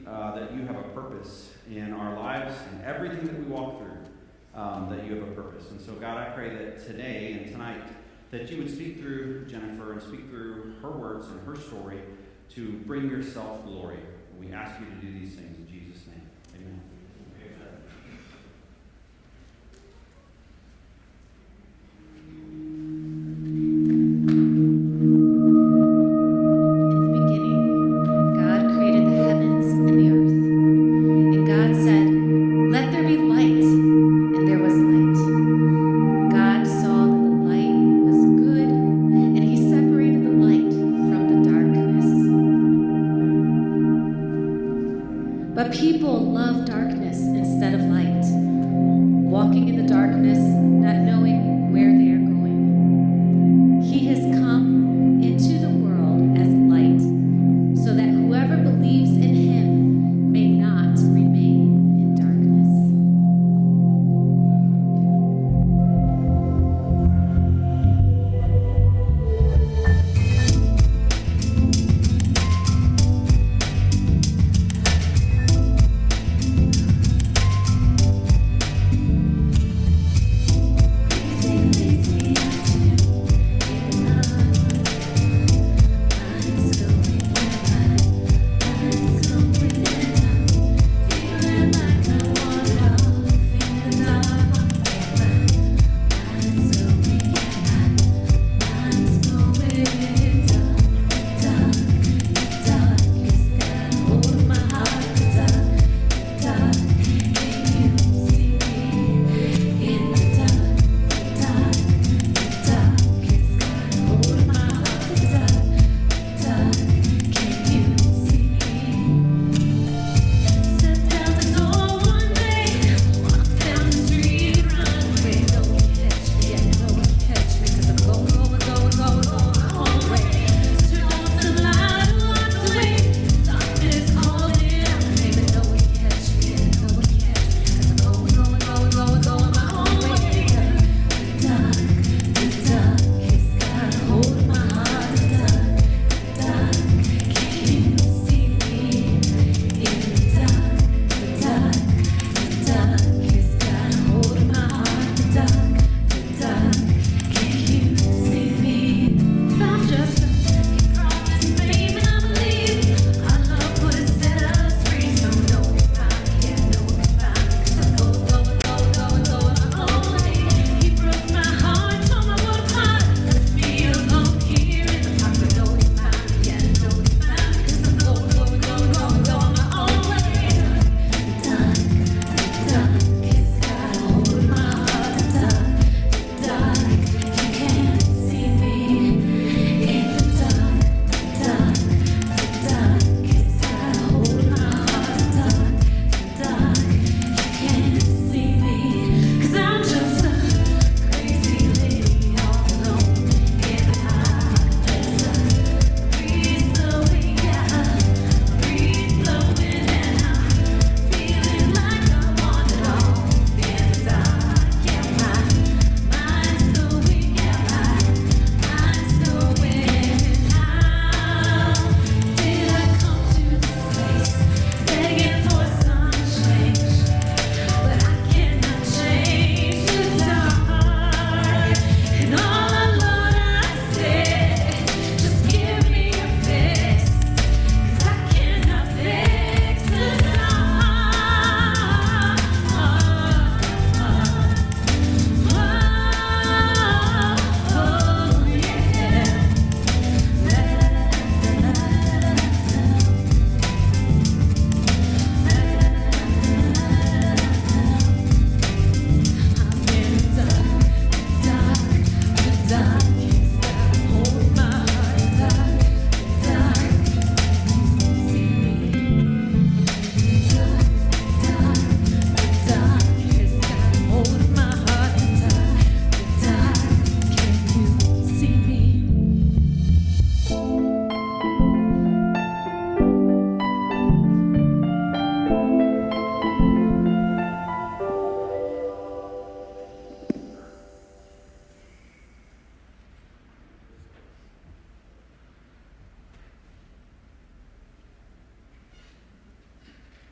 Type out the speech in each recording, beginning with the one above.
that you have a purpose in our lives and everything that we walk through, that you have a purpose. And so, God, I pray that today and tonight that you would speak through Jennifer and speak through her words and her story to bring yourself glory. And we ask you to do these things in Jesus' name. Amen.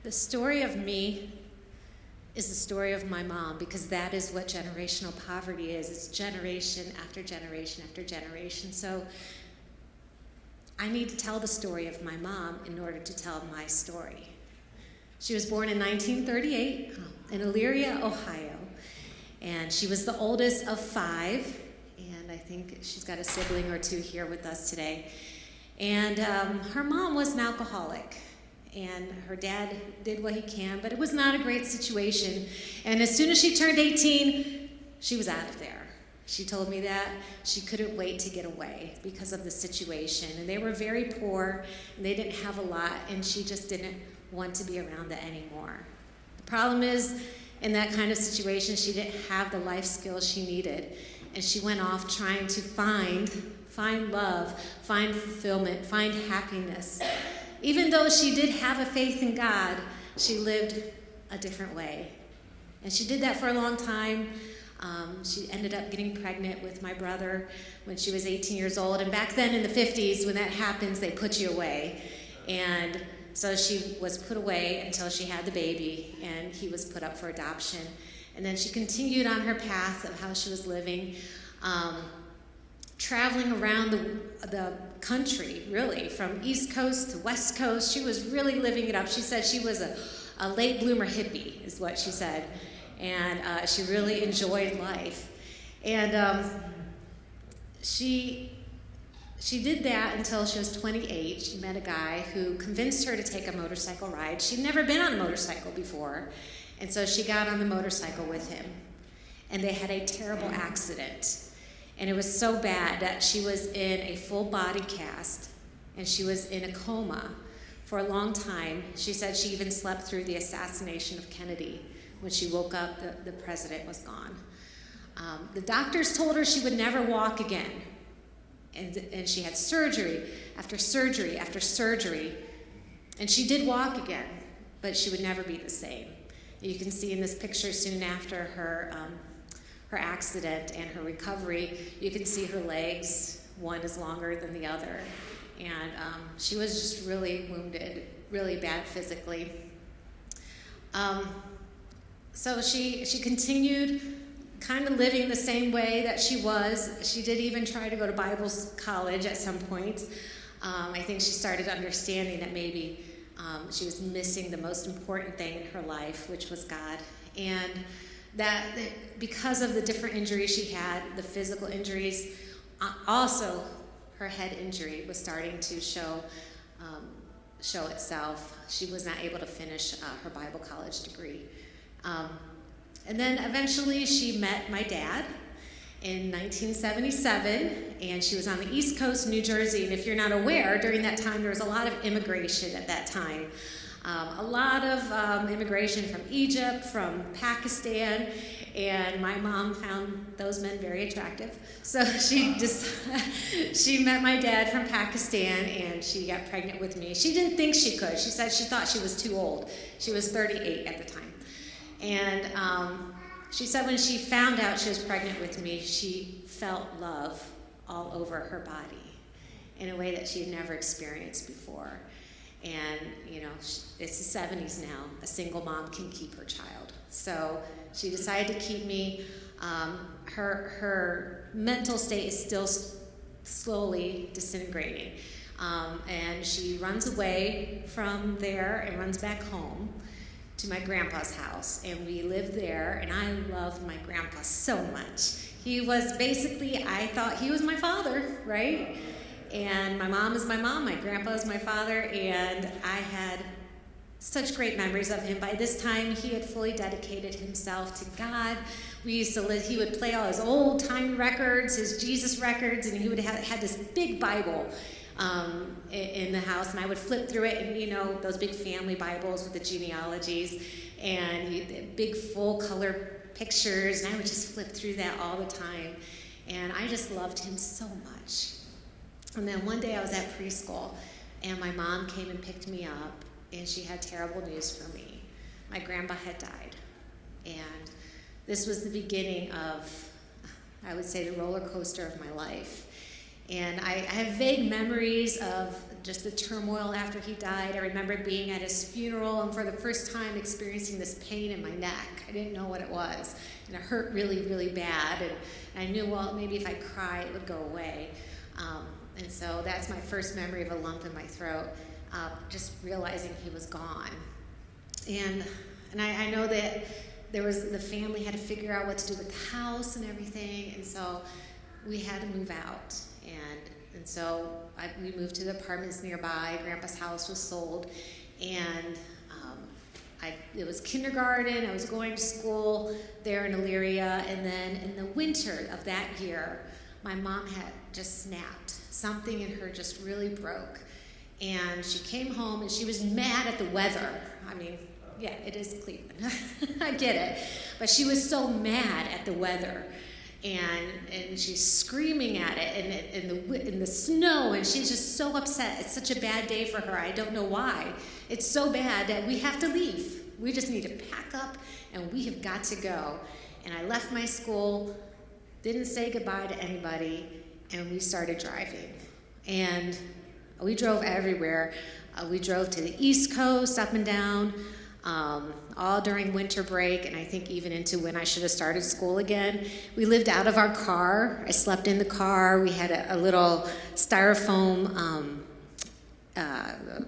The story of me is the story of my mom, because that is what generational poverty is. It's generation after generation after generation. So I need to tell the story of my mom in order to tell my story. She was born in 1938 in Elyria, Ohio, and she was the oldest of 5, and I think she's got a sibling or 2 here with us today. And her mom was an alcoholic, and her dad did what he can, but it was not a great situation. And as soon as she turned 18, she was out of there. She told me that she couldn't wait to get away because of the situation. And they were very poor, and they didn't have a lot, and she just didn't want to be around it anymore. The problem is, in that kind of situation, she didn't have the life skills she needed, and she went off trying to find love, find fulfillment, find happiness. Even though she did have a faith in God, she lived a different way. And she did that for a long time. She ended up getting pregnant with my brother when she was 18 years old. And back then in the 50s, when that happens, they put you away. And so she was put away until she had the baby, and he was put up for adoption. And then she continued on her path of how she was living, traveling around the country, really, from East Coast to West Coast. She was really living it up. She said she was a late bloomer hippie, is what she said. And she really enjoyed life. And she did that until she was 28. She met a guy who convinced her to take a motorcycle ride. She'd never been on a motorcycle before, and so she got on the motorcycle with him. And they had a terrible accident. And it was so bad that she was in a full body cast, and she was in a coma for a long time. She said she even slept through the assassination of Kennedy. When she woke up, the president was gone. The doctors told her she would never walk again. And she had surgery after surgery after surgery. And she did walk again, but she would never be the same. You can see in this picture soon after her accident and her recovery, you can see her legs. One is longer than the other. And she was just really wounded, really bad physically. So she continued kind of living the same way that she was. She did even try to go to Bible college at some point. I think she started understanding that maybe she was missing the most important thing in her life, which was God. And that because of the different injuries she had, the physical injuries, also her head injury was starting to show itself. She was not able to finish her Bible college degree. And then eventually she met my dad in 1977, and she was on the East Coast, New Jersey. And if you're not aware, during that time there was a lot of immigration at that time. A lot of immigration from Egypt, from Pakistan, and my mom found those men very attractive. So she met my dad from Pakistan, and she got pregnant with me. She didn't think she could. She said she thought she was too old. She was 38 at the time. And she said when she found out she was pregnant with me, she felt love all over her body in a way that she had never experienced before. And, you know, it's the 70s now. A single mom can keep her child. So she decided to keep me. Her mental state is still slowly disintegrating. And she runs away from there and runs back home to my grandpa's house. And we lived there, and I loved my grandpa so much. He was basically, I thought he was my father, right? And my mom is my mom, my grandpa is my father, and I had such great memories of him. By this time, he had fully dedicated himself to God. We used to he would play all his old time records, his Jesus records, and he would had this big Bible in the house, and I would flip through it, and you know, those big family Bibles with the genealogies, and big full color pictures, and I would just flip through that all the time, and I just loved him so much. And then one day I was at preschool, and my mom came and picked me up, and she had terrible news for me. My grandpa had died, and this was the beginning of, I would say, the roller coaster of my life. And I have vague memories of just the turmoil after he died. I remember being at his funeral and for the first time experiencing this pain in my neck. I didn't know what it was. And it hurt really, really bad. And I knew, well, maybe if I cry, it would go away. And so that's my first memory of a lump in my throat, just realizing he was gone. And I know that the family had to figure out what to do with the house and everything. And so we had to move out. And so we moved to the apartments nearby. Grandpa's house was sold. And it was kindergarten. I was going to school there in Elyria. And then in the winter of that year, my mom had just snapped. Something in her just really broke. And she came home and she was mad at the weather. I mean, yeah, it is Cleveland. I get it. But she was so mad at the weather. And she's screaming at it in the snow, and she's just so upset. It's such a bad day for her. I don't know why. It's so bad that we have to leave. We just need to pack up, and we have got to go. And I left my school, didn't say goodbye to anybody, and we started driving. And we drove everywhere. We drove to the East Coast, up and down, all during winter break, and I think even into when I should have started school again. We lived out of our car. I slept in the car. We had a little styrofoam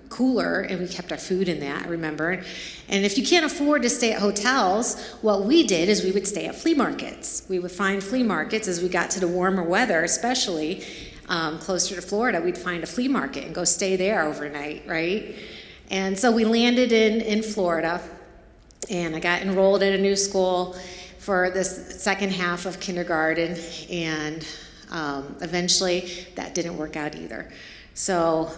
cooler, and we kept our food in that, I remember. And if you can't afford to stay at hotels, what we did is we would stay at flea markets. We would find flea markets as we got to the warmer weather, especially closer to Florida. We'd find a flea market and go stay there overnight, right? And so we landed in Florida, and I got enrolled at a new school for this second half of kindergarten, and eventually that didn't work out either. So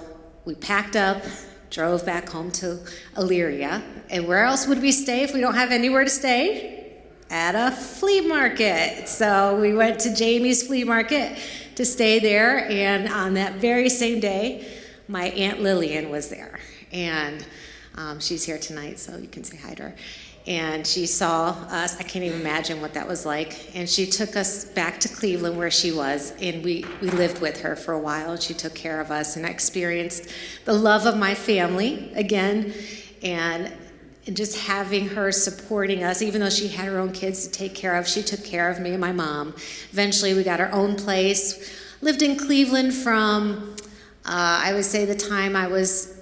we packed up, drove back home to Elyria, and where else would we stay if we don't have anywhere to stay? At a flea market. So we went to Jamie's Flea Market to stay there, and on that very same day, my Aunt Lillian was there. And she's here tonight, so you can say hi to her. And she saw us. I can't even imagine what that was like. And she took us back to Cleveland where she was, and we lived with her for a while, and she took care of us. And I experienced the love of my family again, and just having her supporting us, even though she had her own kids to take care of, she took care of me and my mom. Eventually, we got our own place. Lived in Cleveland from, I would say, the time I was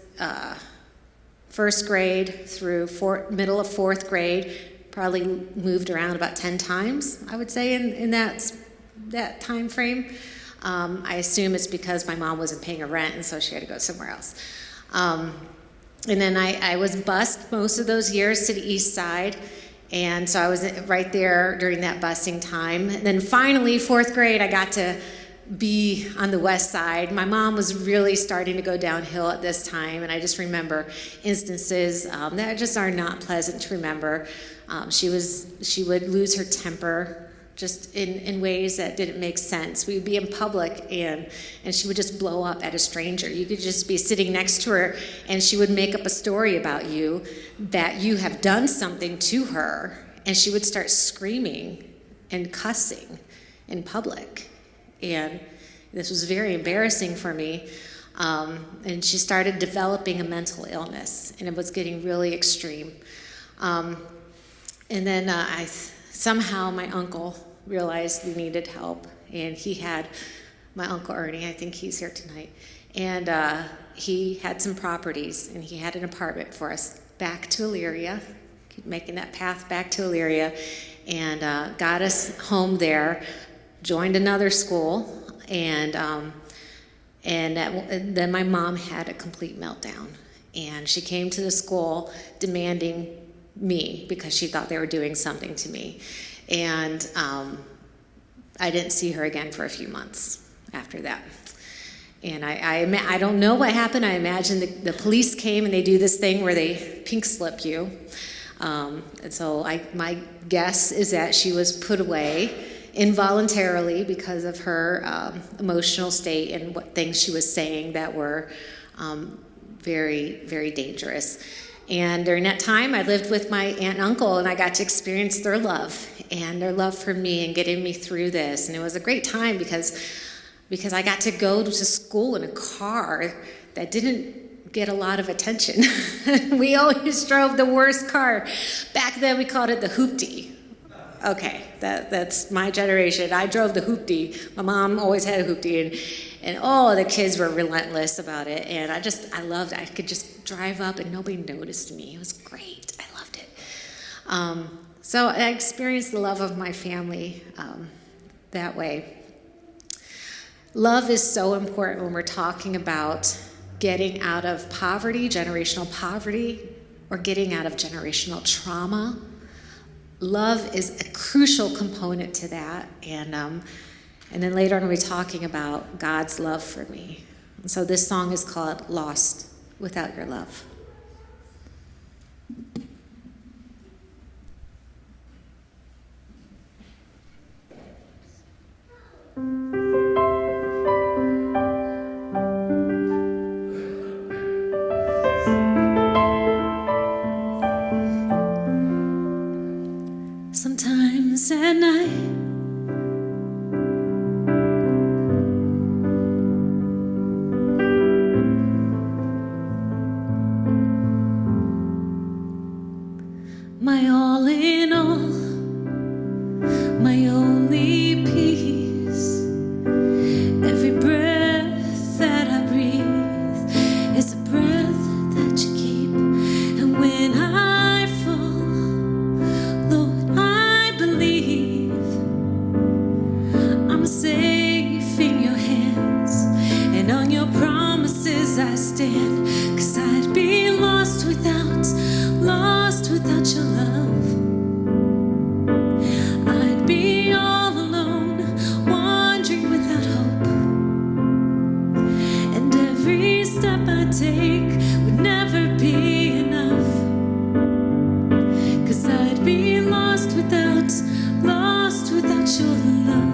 first grade through middle of fourth grade. Probably moved around about 10 times, I would say, in that time frame. I assume it's because my mom wasn't paying her rent, and so she had to go somewhere else. And then I was bused most of those years to the east side, and so I was right there during that busing time. And then finally, fourth grade, I got to be on the west side. My mom was really starting to go downhill at this time, and I just remember instances that just are not pleasant to remember. She would lose her temper just in ways that didn't make sense. We would be in public, and she would just blow up at a stranger. You could just be sitting next to her, and she would make up a story about you that you have done something to her, and she would start screaming and cussing in public. And this was very embarrassing for me. And she started developing a mental illness, and it was getting really extreme. And then somehow my uncle realized we needed help, and he had my Uncle Ernie, I think he's here tonight, and he had some properties, and he had an apartment for us back to Elyria, keep making that path back to Elyria, and got us home there. Joined another school, and then my mom had a complete meltdown, and she came to the school demanding me because she thought they were doing something to me, and I didn't see her again for a few months after that. And I don't know what happened. I imagine the police came, and they do this thing where they pink slip you, and so my guess is that she was put away involuntarily because of her emotional state and what things she was saying that were very, very dangerous. And during that time, I lived with my aunt and uncle, and I got to experience their love for me and getting me through this. And it was a great time because because I got to go to school in a car that didn't get a lot of attention. We always drove the worst car. Back then we called it the hoopty. Okay, that's my generation. I drove the hoopty. My mom always had a hoopty, and the kids were relentless about it. And I loved it. I could just drive up and nobody noticed me. It was great. I loved it. So I experienced the love of my family that way. Love is so important when we're talking about getting out of poverty, generational poverty, or getting out of generational trauma. Love is a crucial component to that. And then later on we'll be talking about God's love for me. And so this song is called Lost Without Your Love. Sometimes at night, my all in all, my only peace, every breath that I breathe is a breath that you keep. And when I fall, Lord, I believe I'm safe in your hands, and on your promises I stand, 'cause I'd be lost without your love. I'd be all alone, wandering without hope, and every step I take would never be enough, 'cause I'd be lost without your love.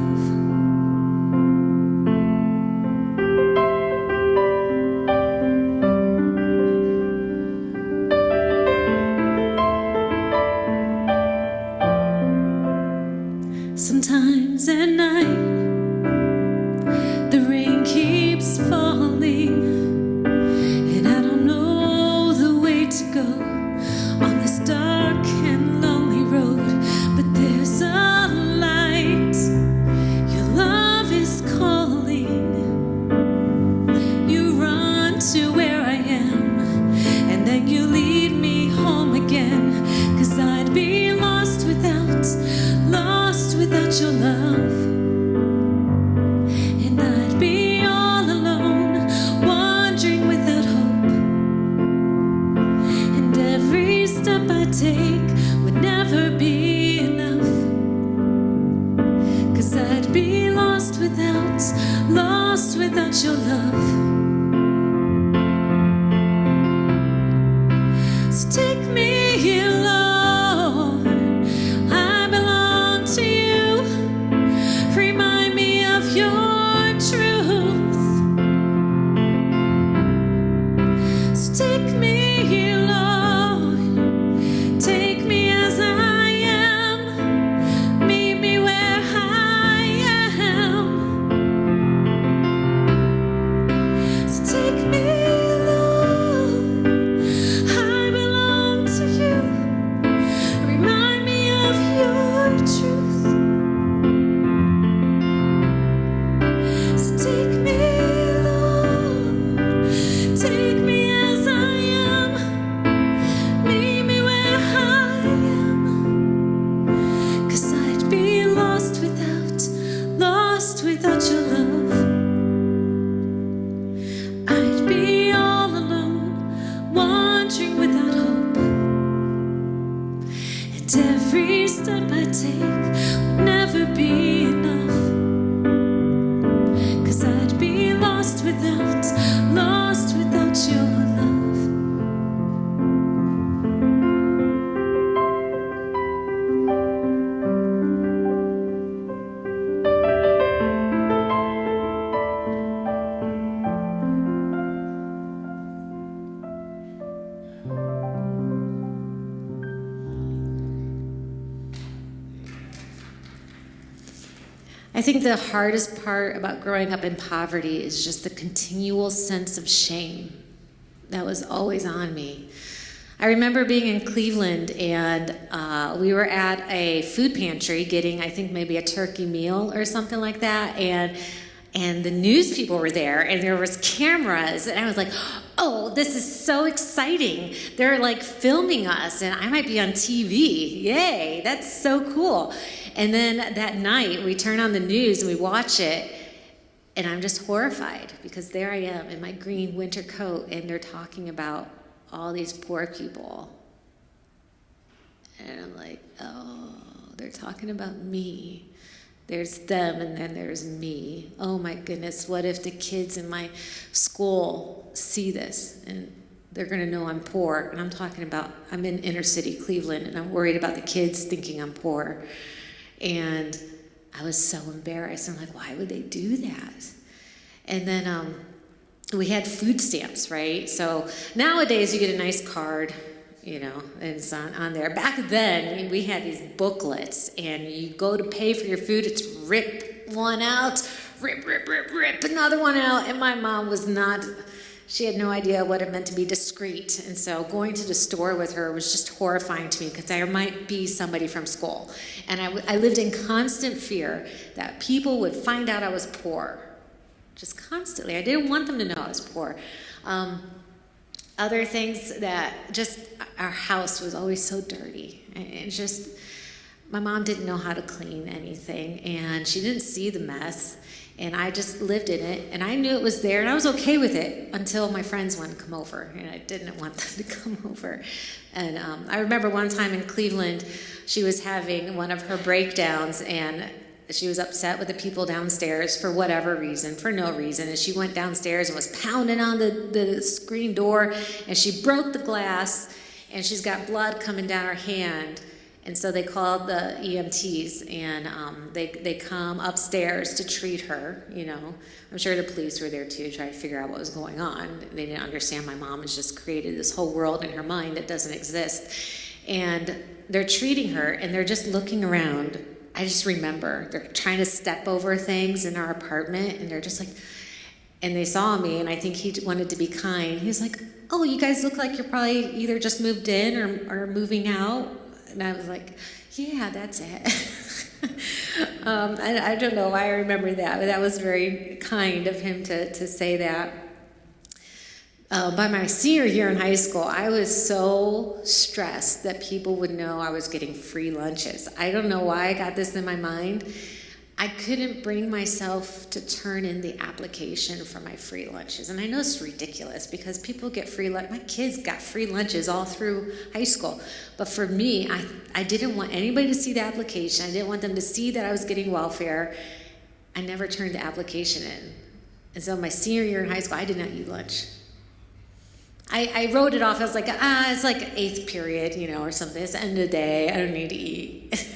Sometimes at night, the rain keeps falling, and I don't know the way to go on this dark and lonely road. But there's a light, your love is calling. You run to where I am, and then you lead me home again, 'cause I'd be lost without your love, and I'd be all alone, wandering without hope, and every step I take would never be enough, 'cause I'd be lost without your love. So take me, Lord, I belong to you. Remind me of your truth. So take me, Lord, take me as I am. Meet me where I am. So take me, Lord, I belong to you. Remind me of your truth. Take me, Lord, take me as I am. Meet me where I am, 'cause I'd be lost without your love. I'd be all alone, wandering without hope, and every step I take would never be enough, 'cause I'd be lost without your love. I think the hardest part about growing up in poverty is just the continual sense of shame that was always on me. I remember being in Cleveland, and we were at a food pantry getting, I think, maybe a turkey meal or something like that, and the news people were there, and there was cameras, and I was like, oh, this is so exciting. They're like filming us, and I might be on TV. Yay, that's so cool. And then that night, we turn on the news and we watch it, and I'm just horrified because there I am in my green winter coat, and they're talking about all these poor people. And I'm like, oh, they're talking about me. There's them, and then there's me. Oh my goodness, what if the kids in my school see this and they're gonna know I'm poor? And I'm talking about, I'm in inner city Cleveland, and I'm worried about the kids thinking I'm poor. And I was so embarrassed. I'm like, why would they do that? And then we had food stamps, right? So nowadays you get a nice card, you know, and it's on there. Back then, we had these booklets, and you go to pay for your food, it's rip one out, rip another one out, and my mom was not, she had no idea what it meant to be discreet, and so going to the store with her was just horrifying to me because there might be somebody from school, and I lived in constant fear that people would find out I was poor, just constantly. I didn't want them to know I was poor. Other things that just, our house was always so dirty. And just, my mom didn't know how to clean anything, and she didn't see the mess, and I just lived in it, and I knew it was there, and I was okay with it until my friends wanted to come over, and I didn't want them to come over. And I remember one time in Cleveland, she was having one of her breakdowns, and she was upset with the people downstairs for whatever reason, for no reason. And she went downstairs and was pounding on the screen door, and she broke the glass, and she's got blood coming down her hand. And so they called the EMTs, and they come upstairs to treat her, you know. I'm sure the police were there too, trying to figure out what was going on. They didn't understand my mom has just created this whole world in her mind that doesn't exist. And they're treating her, and they're just looking around. I just remember they're trying to step over things in our apartment, and they're just like, and they saw me, and I think he wanted to be kind. He was like, oh, you guys look like you're probably either just moved in or moving out. And I was like, yeah, that's it. I don't know why I remember that, but that was very kind of him to say that. By my senior year in high school, I was so stressed that people would know I was getting free lunches. I don't know why I got this in my mind. I couldn't bring myself to turn in the application for my free lunches. And I know it's ridiculous because people get free lunch. My kids got free lunches all through high school. But for me, I didn't want anybody to see the application. I didn't want them to see that I was getting welfare. I never turned the application in. And so my senior year in high school, I did not eat lunch. I wrote it off. I was like, it's like 8th period, you know, or something. It's the end of the day. I don't need to eat.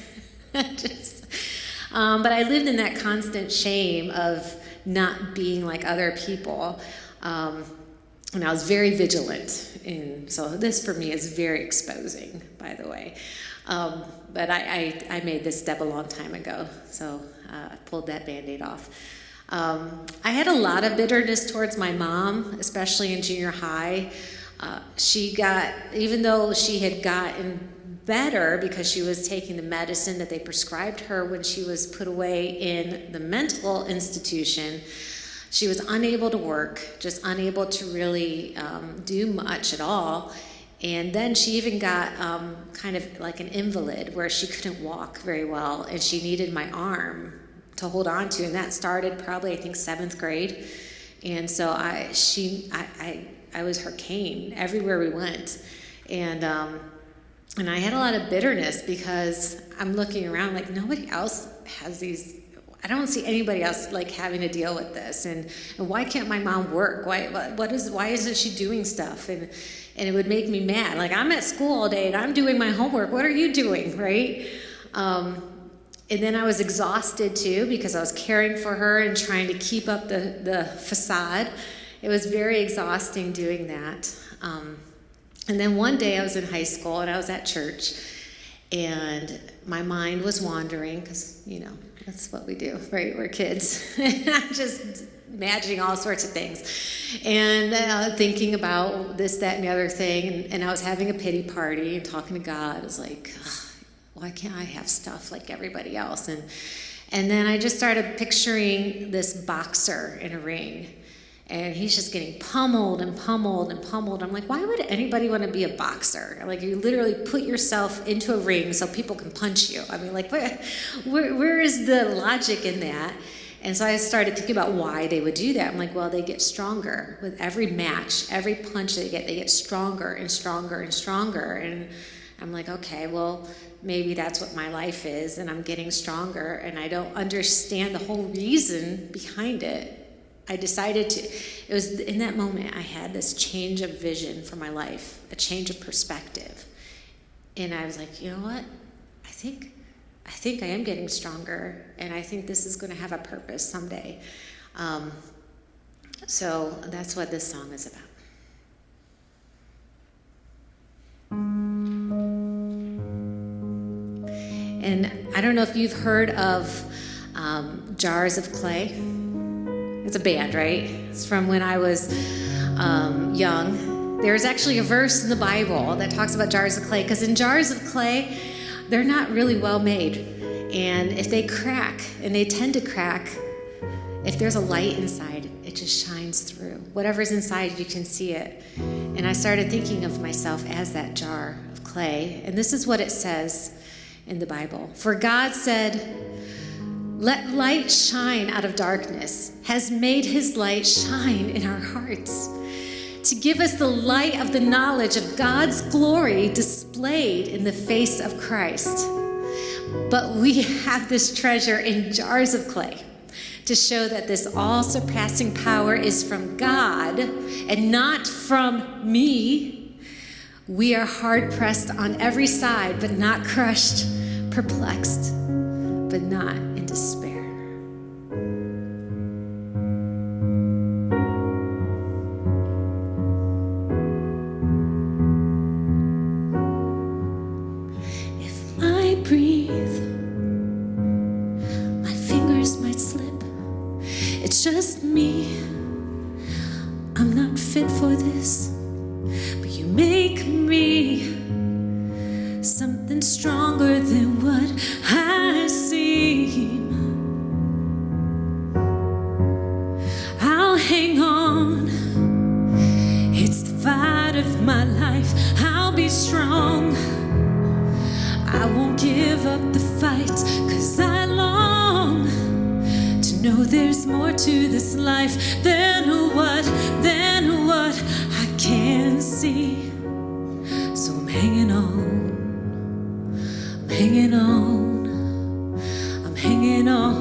But I lived in that constant shame of not being like other people. And I was very vigilant. And so this for me is very exposing, by the way. But I made this step a long time ago. So I pulled that Band-Aid off. I had a lot of bitterness towards my mom, especially in junior high. Even though she had gotten better because she was taking the medicine that they prescribed her when she was put away in the mental institution, she was unable to work, just unable to really do much at all. And then she even got kind of like an invalid where she couldn't walk very well, and she needed my arm to hold on to, and that started probably, I think, 7th grade. And so I was her cane everywhere we went. And I had a lot of bitterness because I'm looking around like nobody else has these. I don't see anybody else like having to deal with this. And why can't my mom work? Why isn't she doing stuff? And it would make me mad. Like, I'm at school all day and I'm doing my homework. What are you doing, right? And then I was exhausted too because I was caring for her and trying to keep up the facade. It was very exhausting doing that. And then one day I was in high school and I was at church, and my mind was wandering, because, that's what we do, right? We're kids. Just imagining all sorts of things. And thinking about this, that, and the other thing. And I was having a pity party and talking to God. I was like, why can't I have stuff like everybody else? And then I just started picturing this boxer in a ring. And he's just getting pummeled and pummeled and pummeled. I'm like, why would anybody want to be a boxer? Like, you literally put yourself into a ring so people can punch you. I mean, like, where is the logic in that? And so I started thinking about why they would do that. I'm like, well, they get stronger. With every match, every punch they get stronger and stronger and stronger. And I'm like, okay, well, maybe that's what my life is, and I'm getting stronger, and I don't understand the whole reason behind it. I decided to, it was in that moment I had this change of vision for my life, a change of perspective. And I was like, you know what? I think I am getting stronger, and I think this is going to have a purpose someday. So that's what this song is about. And I don't know if you've heard of Jars of Clay. It's a band, right? It's from when I was young. There's actually a verse in the Bible that talks about jars of clay, because in jars of clay, they're not really well made. And if they crack, and they tend to crack, if there's a light inside, it just shines through. Whatever's inside, you can see it. And I started thinking of myself as that jar of clay. And this is what it says in the Bible. For God said, "Let light shine out of darkness," has made his light shine in our hearts, to give us the light of the knowledge of God's glory displayed in the face of Christ. But we have this treasure in jars of clay to show that this all-surpassing power is from God and not from me. We are hard-pressed on every side, but not crushed, perplexed, but not in despair. If I breathe, my fingers might slip. It's just me. I'm not fit for this, but you make me something stronger than what I seem. I'll hang on. It's the fight of my life. I'll be strong. I won't give up the fight, 'cause I long to know there's more to this life than what I can see. So I'm hanging on. I'm hanging on. I'm hanging on.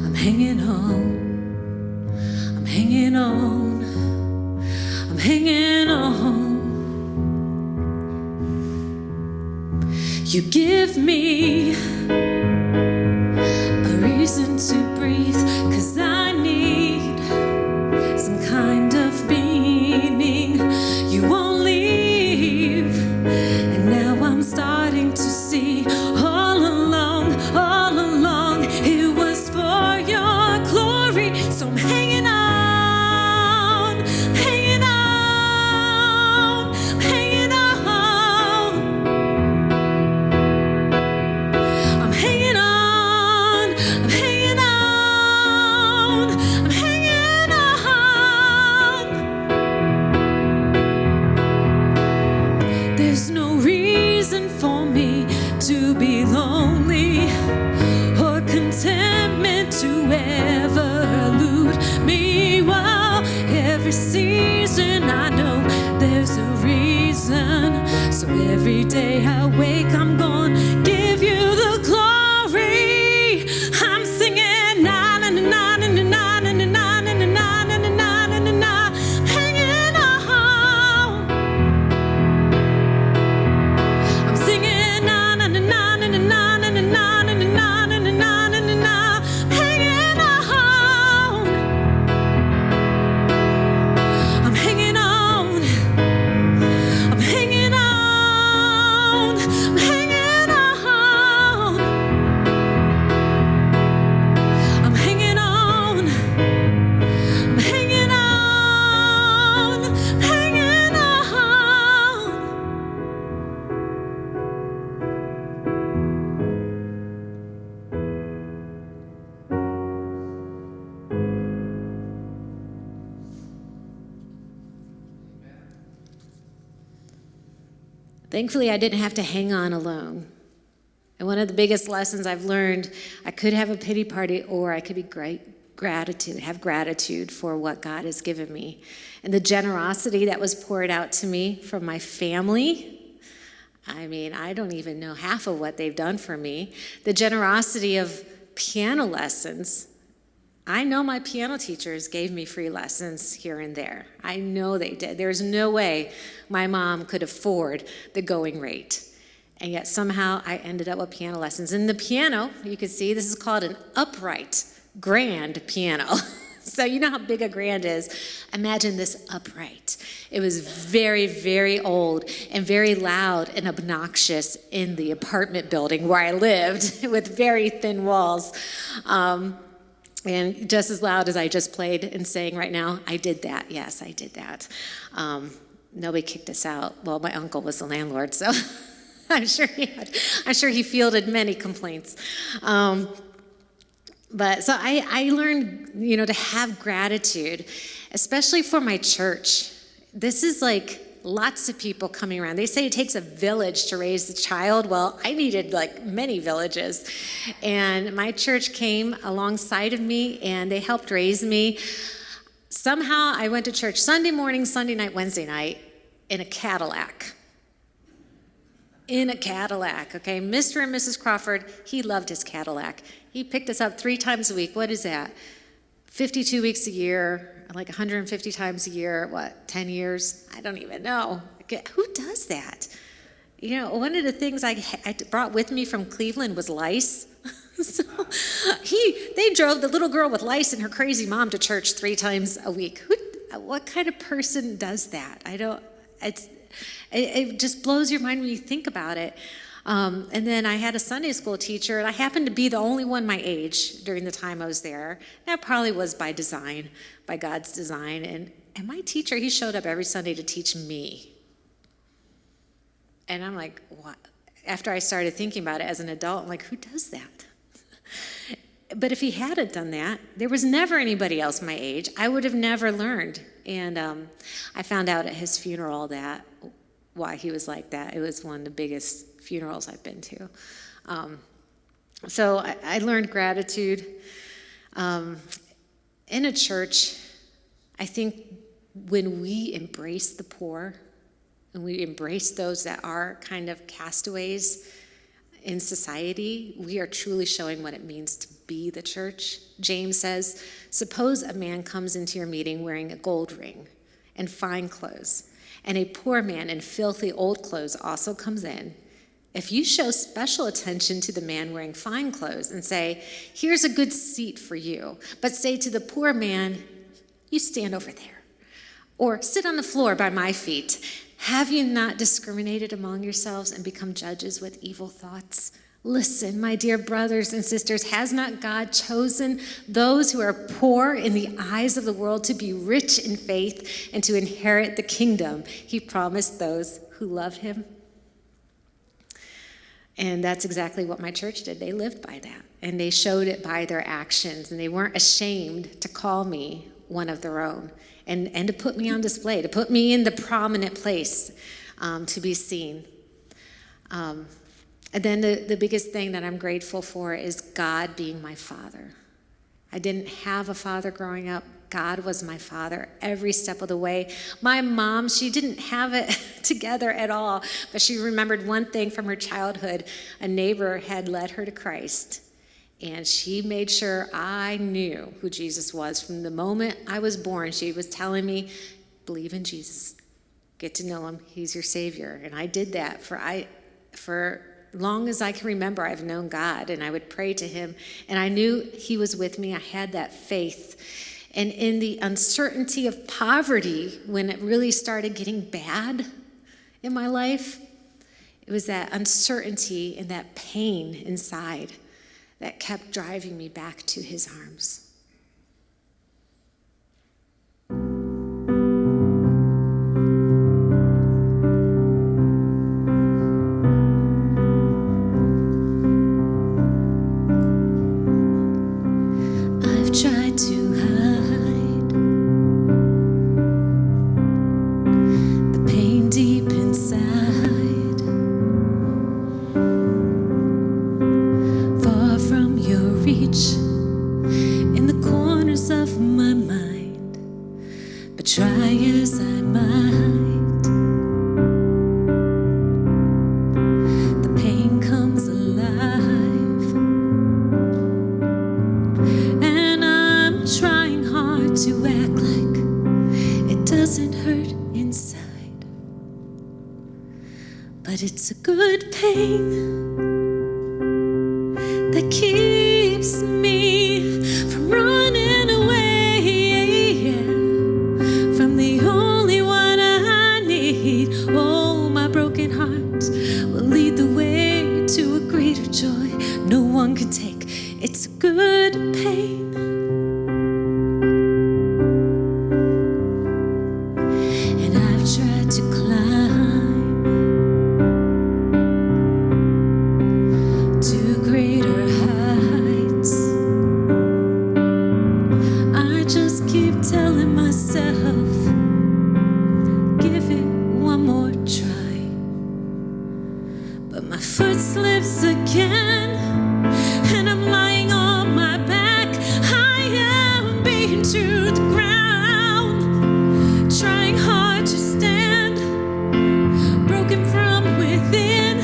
I'm hanging on. I'm hanging on. I'm hanging on. You give me a reason to breathe, 'cause I need some kind of meaning. You won't leave, and now I'm starting to see all along, it was for your glory. So I'm hanging on, hanging on, hanging on. I'm hanging on, I'm hanging on, I'm hanging on. There's no reason for me to be lonely or contentment to ever elude me. While every season I know there's a reason. So every day I wake, I'm gonna give you the glory. I'm singing na na na na na na na na na na na na na na na, hanging on. I'm singing na na na na na na na na na na na na na na na, hanging on. I'm hanging on. I'm hanging Thankfully, I didn't have to hang on alone. And one of the biggest lessons I've learned, I could have a pity party, or I could be have gratitude for what God has given me. And the generosity that was poured out to me from my family, I mean, I don't even know half of what they've done for me. The generosity of piano lessons. I know my piano teachers gave me free lessons here and there. I know they did. There's no way my mom could afford the going rate. And yet somehow I ended up with piano lessons. And the piano, you can see, this is called an upright grand piano. So you know how big a grand is. Imagine this upright. It was very, very old and very loud and obnoxious in the apartment building where I lived with very thin walls. And just as loud as I just played and sang right now, I did that. Yes, I did that. Nobody kicked us out. Well, my uncle was the landlord, so I'm sure he fielded many complaints. But so I learned, to have gratitude, especially for my church. This is like lots of people coming around. They say it takes a village to raise a child. Well, I needed like many villages. And my church came alongside of me, and they helped raise me. Somehow I went to church Sunday morning, Sunday night, Wednesday night in a Cadillac. Okay? Mr. and Mrs. Crawford, he loved his Cadillac. He picked us up 3 times a week. What is that? 52 weeks a year, like 150 times a year, 10 years? I don't even know. Who does that? One of the things I brought with me from Cleveland was lice. So they drove the little girl with lice and her crazy mom to church 3 times a week. What kind of person does that? It just blows your mind when you think about it. And then I had a Sunday school teacher, and I happened to be the only one my age during the time I was there. That probably was by design, by God's design. And my teacher, he showed up every Sunday to teach me. And I'm like, what? After I started thinking about it as an adult, I'm like, who does that? But if he hadn't done that, there was never anybody else my age. I would have never learned. And I found out at his funeral why he was like that. It was one of the biggest funerals I've been to. So I learned gratitude. In a church, I think when we embrace the poor, and we embrace those that are kind of castaways in society, we are truly showing what it means to be the church. James says, suppose a man comes into your meeting wearing a gold ring and fine clothes, and a poor man in filthy old clothes also comes in. If you show special attention to the man wearing fine clothes and say, here's a good seat for you, but say to the poor man, you stand over there, or sit on the floor by my feet, have you not discriminated among yourselves and become judges with evil thoughts? Listen, my dear brothers and sisters, has not God chosen those who are poor in the eyes of the world to be rich in faith and to inherit the kingdom He promised those who love Him? And that's exactly what my church did. They lived by that, and they showed it by their actions, and they weren't ashamed to call me one of their own and to put me on display, to put me in the prominent place to be seen. And then the biggest thing that I'm grateful for is God being my father. I didn't have a father growing up. God was my father every step of the way. My mom, she didn't have it together at all, but she remembered one thing from her childhood. A neighbor had led her to Christ, and she made sure I knew who Jesus was. From the moment I was born, she was telling me, believe in Jesus. Get to know Him. He's your Savior. And I did that for long as I can remember. I've known God, and I would pray to Him, and I knew He was with me. I had that faith. And in the uncertainty of poverty, when it really started getting bad in my life, it was that uncertainty and that pain inside that kept driving me back to His arms. Tried to hide the pain deep inside. but it's a good pain that keeps me from running away from the only one I need. Oh, my broken heart will lead the way to a greater joy no one can take. It's a good pain. And I've tried to climb to greater heights. I just keep telling myself, give it one more try. But my foot slips again, and I'm lying on my back. I am beaten to the ground, trying hard to stand, broken from within.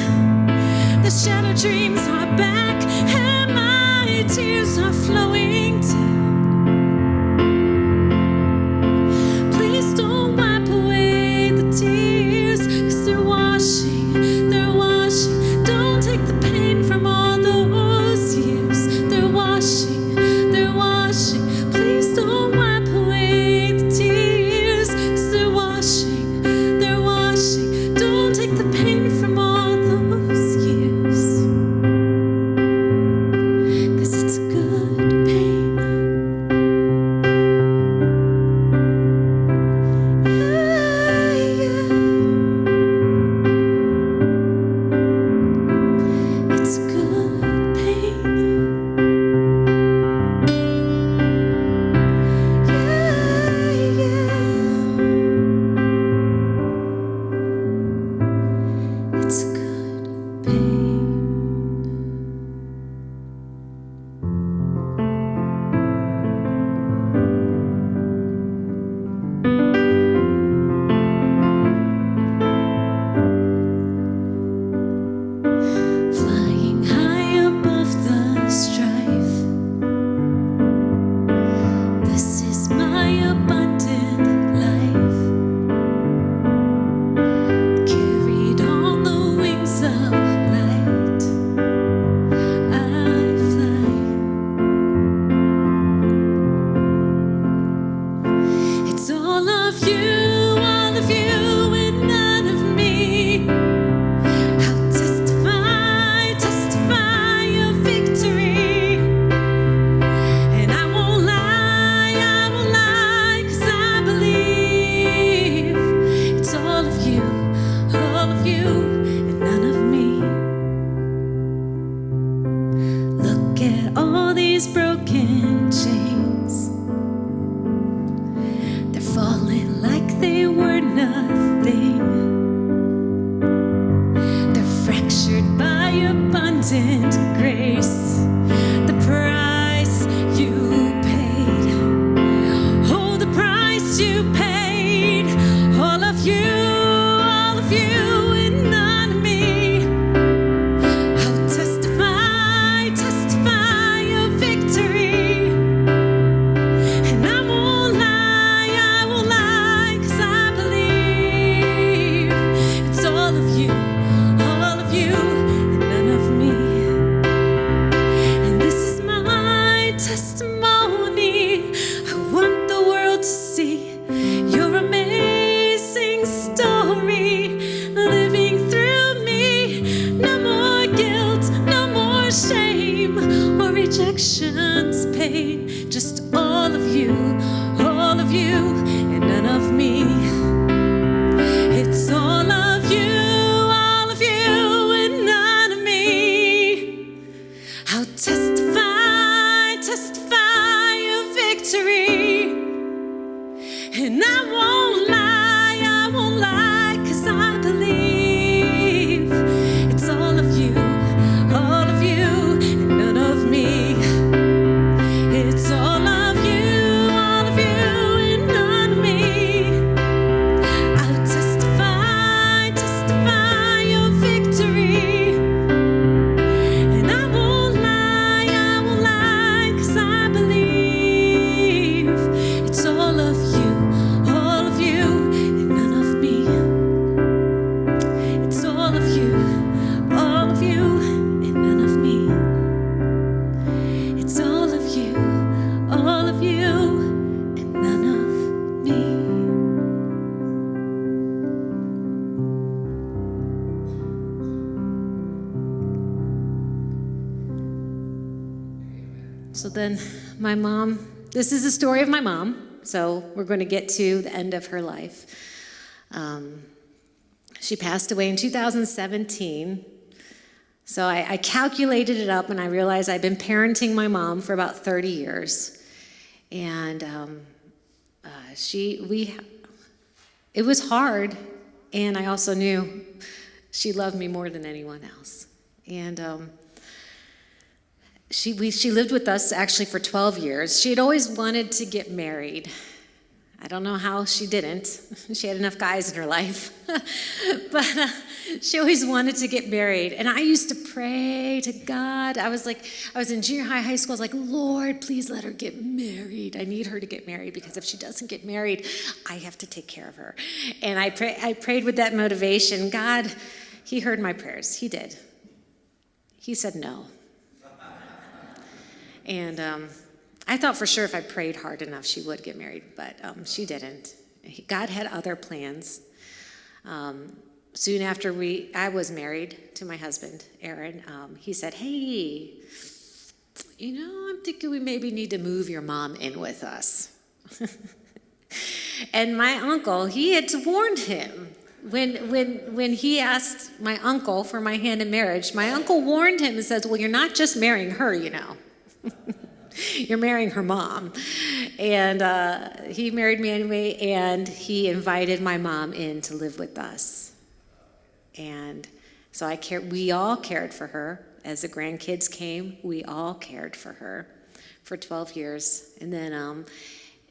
The shattered dreams are back, and my tears are flowing down. Please don't wipe away the tears, 'cause they're washing, they're washing. Don't take the pain from all those years. They're washing, they're washing. Please don't wipe away the tears, 'cause they're washing, they're washing. Don't take the pain from all those years, 'cause it's a good pain. Yeah, yeah. It's a good pain. Yeah, yeah. It's a good pain. Flying high above the strife, this is my abundant life. Carried on the wings of light, I fly. It's all of you, and none of me. I'll testify, testify of victory. And I won't lie, 'cause I believe it's all of you, and none of me. Look at all these broken chains. They're falling like they were nothing. They're fractured by abundant grace. The price you paid. Oh, the price you paid. All of you, and none of me. I'll testify, testify of victory. And I won't lie, 'cause I believe it's all of you, and none of me. So then my mom, this is the story of my mom. So we're going to get to the end of her life. She passed away in 2017. So I calculated it up, and I realized I've been parenting my mom for about 30 years. And it was hard, and I also knew she loved me more than anyone else. And she lived with us actually for 12 years. She had always wanted to get married. I don't know how she didn't. She had enough guys in her life. But she always wanted to get married. And I used to pray to God. I was in junior high school. I was like, Lord, please let her get married. I need her to get married, because if she doesn't get married, I have to take care of her. And I prayed with that motivation. God, he heard my prayers. He did. He said no. And I thought for sure if I prayed hard enough, she would get married, but she didn't. God had other plans. Soon after I was married to my husband, Aaron, he said, hey, I'm thinking we maybe need to move your mom in with us. And my uncle, he had warned him. When he asked my uncle for my hand in marriage, my uncle warned him and says, well, you're not just marrying her, You're marrying her mom. And he married me anyway, and he invited my mom in to live with us. And so we all cared for her. As the grandkids came, we all cared for her for 12 years. And then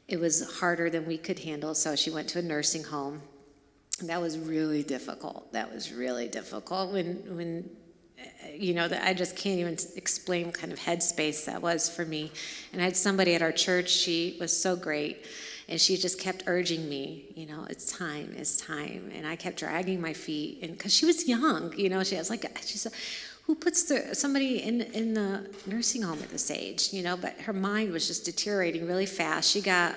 it was harder than we could handle, so she went to a nursing home. And that was really difficult. When that I just can't even explain what kind of headspace that was for me. And I had somebody at our church, she was so great, and she just kept urging me, it's time. And I kept dragging my feet, and because she was young, she said, who puts somebody in the nursing home at this age, but her mind was just deteriorating really fast. She got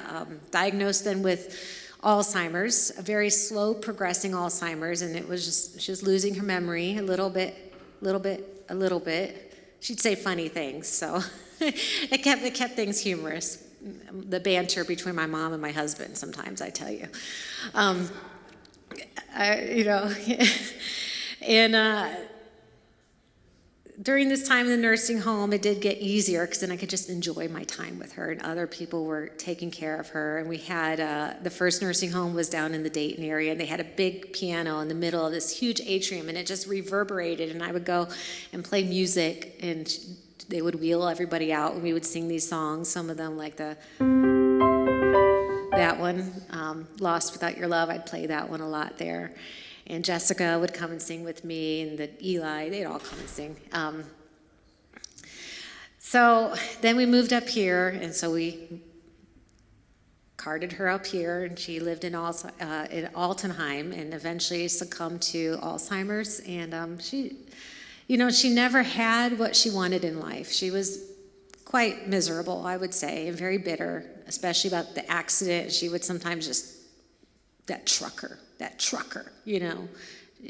diagnosed then with Alzheimer's, a very slow progressing Alzheimer's, and it was she was losing her memory a little bit. She'd say funny things, so it kept things humorous. The banter between my mom and my husband, sometimes, I tell you. During this time in the nursing home, it did get easier, because then I could just enjoy my time with her, and other people were taking care of her. And we had the first nursing home was down in the Dayton area, and they had a big piano in the middle of this huge atrium, and it just reverberated. And I would go and play music, and they would wheel everybody out, and we would sing these songs. Some of them, like that one, "Lost Without Your Love." I'd play that one a lot there. And Jessica would come and sing with me, and Eli, they'd all come and sing. So then we moved up here, and so we carted her up here, and she lived in Altenheim, and eventually succumbed to Alzheimer's. And she never had what she wanted in life. She was quite miserable, I would say, and very bitter, especially about the accident. She would sometimes just, that trucker,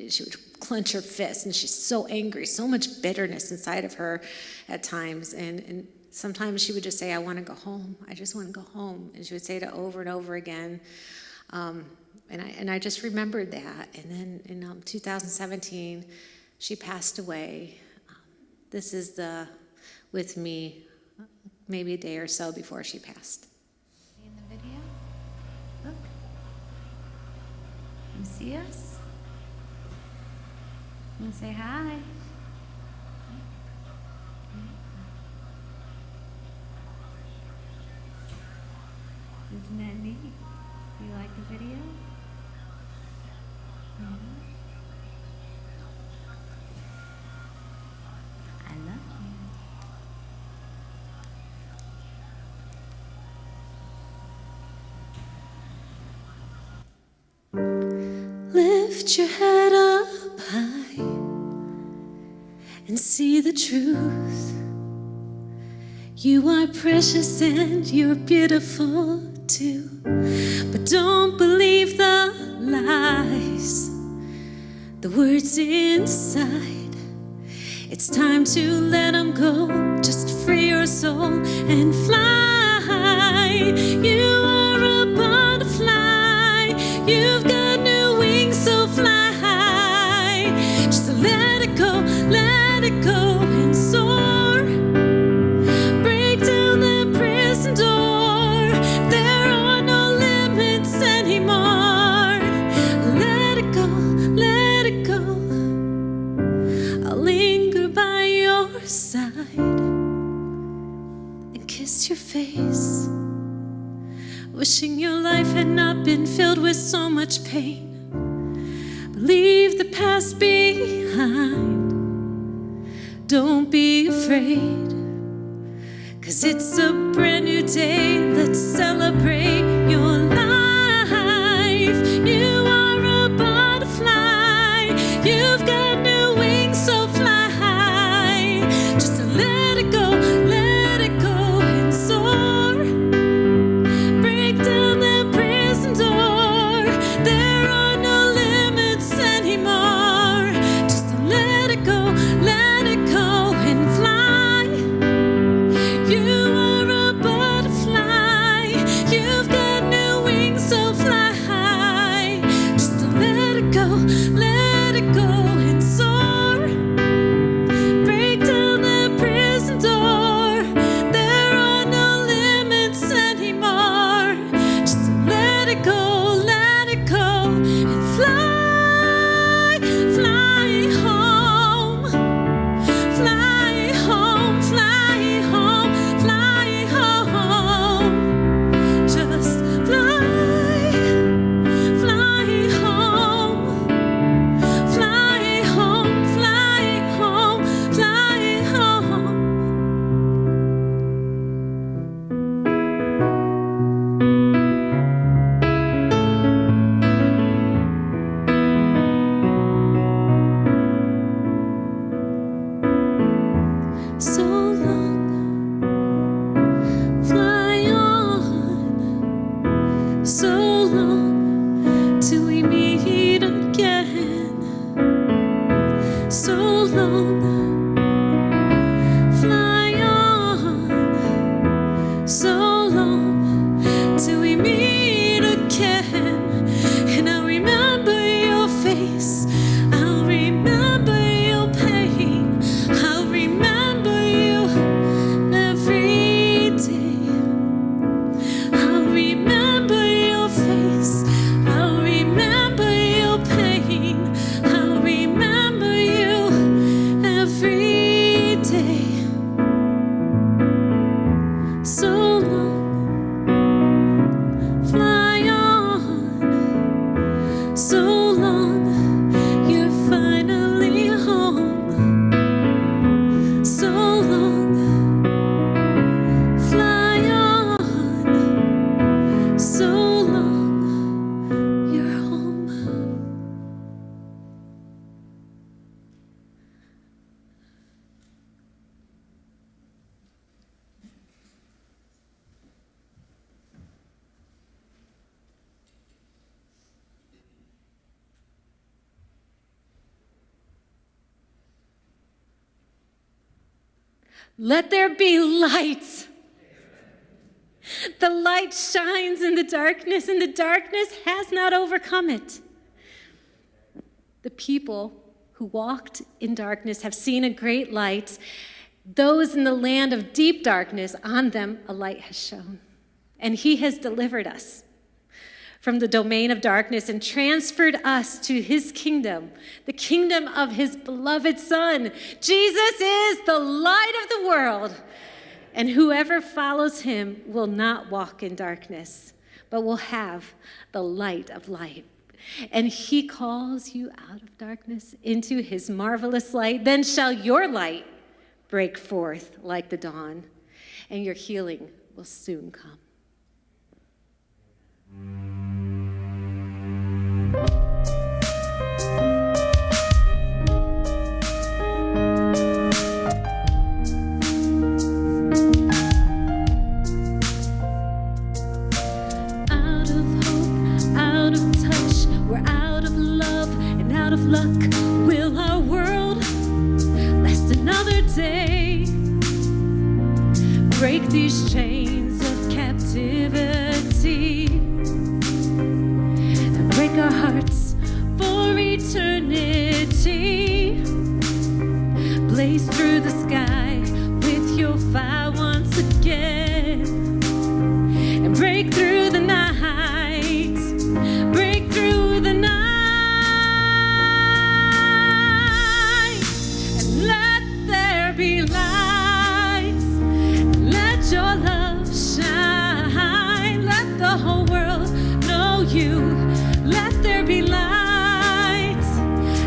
she would clench her fists, and she's so angry, so much bitterness inside of her at times. And sometimes she would just say, I want to go home. I just want to go home. And she would say it over and over again. And I just remembered that. And then in 2017, she passed away. This is with me maybe a day or so before she passed. In the video? Look. You see us? You want to say hi? Isn't that neat? Do you like the video? I love you. Lift your head up high and see the truth. You are precious and you're beautiful too. But don't believe the lies, the words inside. It's time to let 'em go. Just free your soul and fly. You are a butterfly. You've got new wings, so fly. Just let it go and soar. Break down that prison door. There are no limits anymore. Let it go, let it go. I'll linger by your side and kiss your face, wishing your life had not been filled with so much pain. But leave the past behind. Don't be afraid, 'cause it's a brand new day. Let's celebrate your life. You are a butterfly. You've got new wings, so fly. Just let it go and soar. Break down that prison door. There are no limits anymore. Just let it go and fly. You are a butterfly. You've got new wings, so fly. Just let it go and soar. Break down that prison door. There are no limits anymore. Just let it go and fly, fly home. Fly home, fly home, fly home. Just fly, fly home. Fly home, fly home, fly home. So long, fly on. So long, till we meet again. So long, fly on. So long, till we meet again. And I'll remember your face. I'll remember your pain. I'll remember you every day. I'll remember your face. I'll remember your pain. I'll remember you every day. So long, fly on. So long, you're finally home. So long, fly on. So long, you're home. Let there be light. The light shines in the darkness, and the darkness has not overcome it. The people who walked in darkness have seen a great light. Those in the land of deep darkness, on them a light has shone. And he has delivered us from the domain of darkness and transferred us to his kingdom, the kingdom of his beloved Son. Jesus is the light of the world, and whoever follows him will not walk in darkness, but will have the light of light. And he calls you out of darkness into his marvelous light. Then shall your light break forth like the dawn, and your healing will soon come. Out of luck, will our world last another day. Break these chains of captivity and break our hearts for eternity. Blaze through the sky with your fire once again and break through the night, break through the night. Be lights, let your love shine, let the whole world know you. Let there be lights,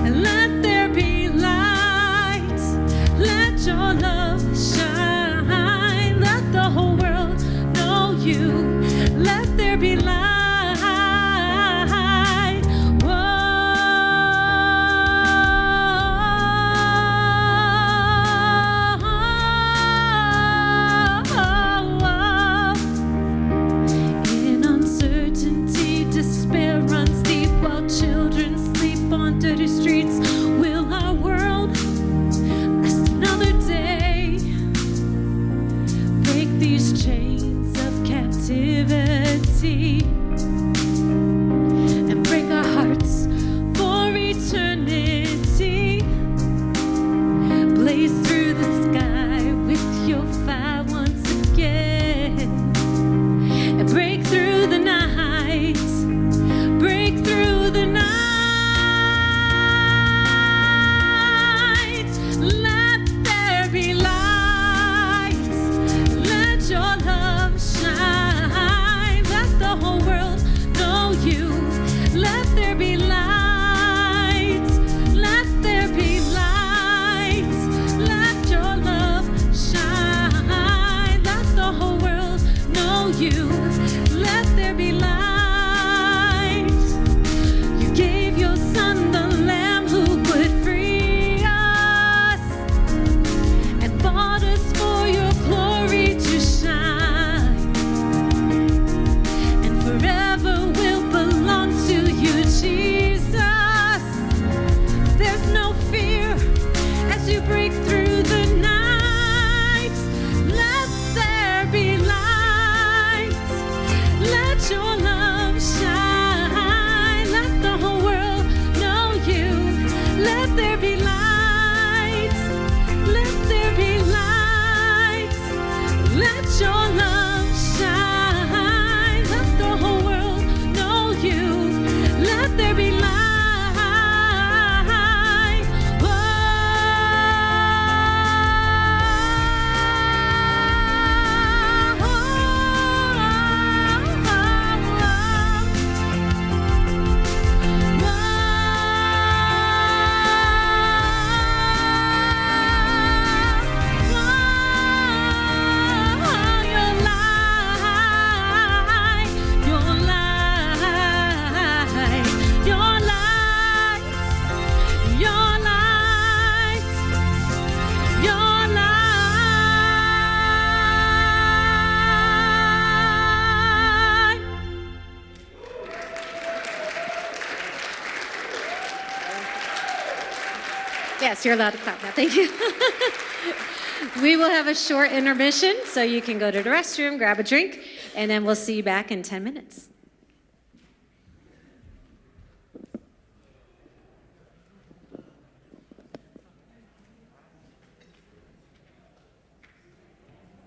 and let there be lights, let your love shine, let the whole world know you. Let there be light. Dirty streets, will our world last another day? Break these chains of captivity and break our hearts for eternity. Blaze through the sky with your fire once again and break through the night, break through the night. Let there be light, let there be light, let your love shine, let the whole world know you. Let there be light. You gave your son, the Lamb, who would free us and bought us for your glory to shine, and forever will belong to you, Jesus. There's no fear as you break through the night. Let there be light, let your love shine, let the whole world know you. Let there be light, let there be light, let your love shine, let the whole world know you. Let there be light. Whoa. Yes, you're allowed to clap now. Thank you. We will have a short intermission, so you can go to the restroom, grab a drink, and then we'll see you back in 10 minutes.